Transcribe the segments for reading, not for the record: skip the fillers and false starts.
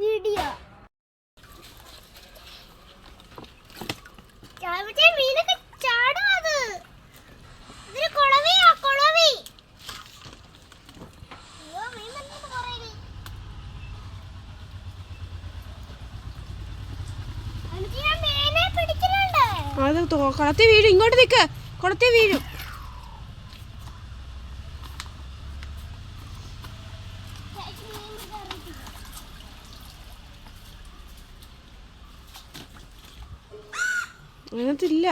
Video. മീനൊക്കെ ചാടും. അത് ഇതിന് കുളവിയാ, കുളവി. അത് കുളത്തി വീഴും. ഇങ്ങോട്ട് നിൽക്ക്, കുളത്തി വീഴും. അങ്ങനത്തില്ല.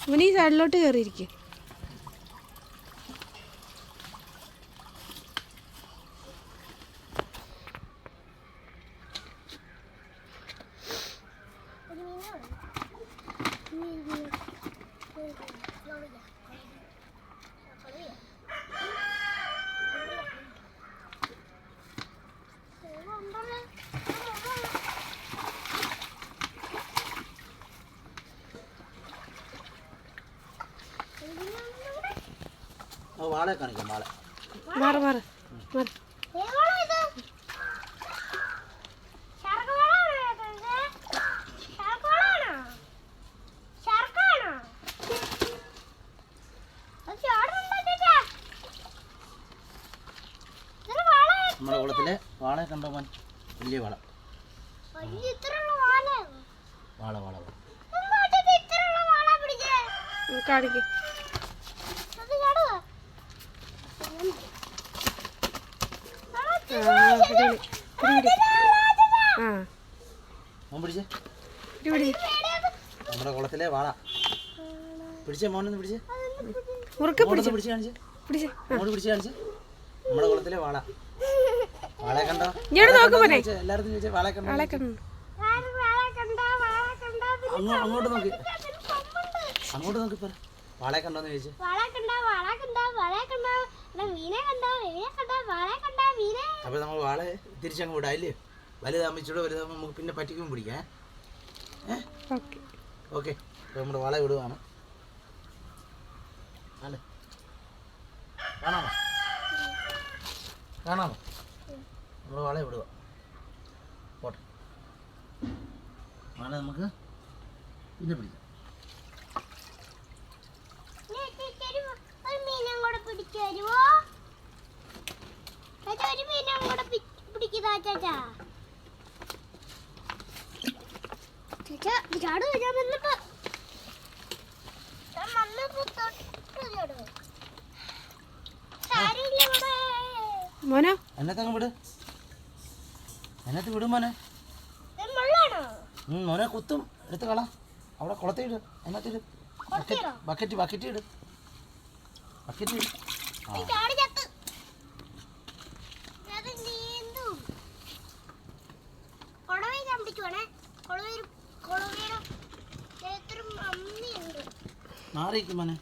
ഇവനീ സൈഡിലോട്ട് കയറിയിരിക്കും. വാളെ കാണിക്കാം. വാള മാറ് മാറ് മാറ്. നമ്മുടെ കുളത്തിലെ വാള കണ്ടോ മോൻ? വലിയ വാള. വാള വാള കാണിക്കും. നമ്മുടെ കുളത്തിലെ വാള പിടിച്ചേ. മോനൊന്ന് പിടിച്ചേ, പിടിച്ച് കാണിച്ചേ, മോന് പിടിച്ച് കാണിച്ചേ. നമ്മുടെ കുളത്തിലെ വാള. വാളെ കണ്ടോ? എല്ലായിടത്തും ചോദിച്ചേ വാളെ കണ്ടോ? അങ്ങോട്ട് നോക്കി, അങ്ങോട്ട് നോക്കി പറ. വാളെ കണ്ടോന്ന് ചോദിച്ചേ. അപ്പൊ നമ്മൾ വാളെ തിരിച്ചങ്ങ് വിടാം ഇല്ലേ? വലുതാകുമ്പോൾ വലുതാകുമ്പോൾ നമുക്ക് പിന്നെ പറ്റിക്കും പിടിക്കാം. ഓക്കെ, നമ്മുടെ വാള വിടുവാണ്. അല്ലേ, കാണാമോ? കാണാമോ? നമ്മുടെ വാള വിടുക. പോട്ടെ, വാള നമുക്ക് പിന്നെ പിടിക്കാം. മോനോ എന്നത്തങ്ങ് വിട്, എന്നത്ത് വിടും മോനെ. മോനെ കുത്തും, എടുത്ത് കളാം. അവിടെ കുളത്തിട്, എന്നത്തിട്. ബക്കറ്റ് ബക്കറ്റ് ഇട്, ബക്കറ്റ് ഇട്. മാറിയിരിക്കും മോനെ.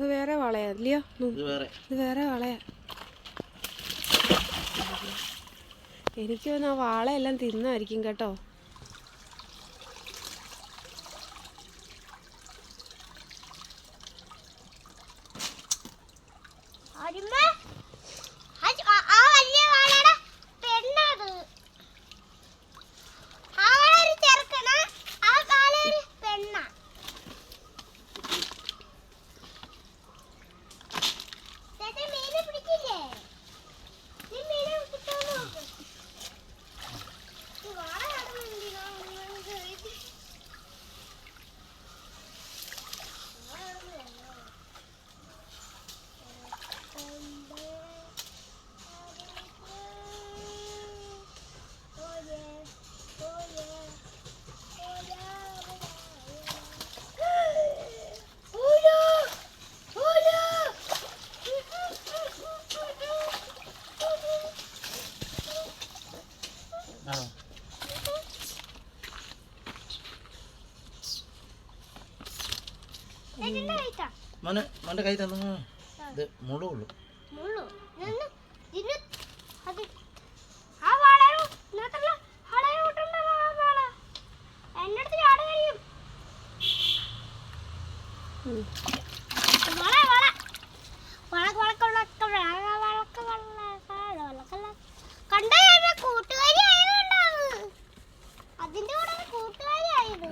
അത് വേറെ വാളയാ ഇല്ലയോ? ഇത് വേറെ. ഇത് വേറെ വാളയാ. എനിക്ക് തോന്നുന്നു ആ വാളയെല്ലാം തിന്നായിരിക്കും കേട്ടോ. മോന്റെ കൈ തന്നു. ഇത് മുള്ളുള്ളൂ. കൂട്ടുകാരി ആയതുകൊണ്ടാണ്. അതിന്റെ കൂടെ കൂട്ടുകാരി ആയത്.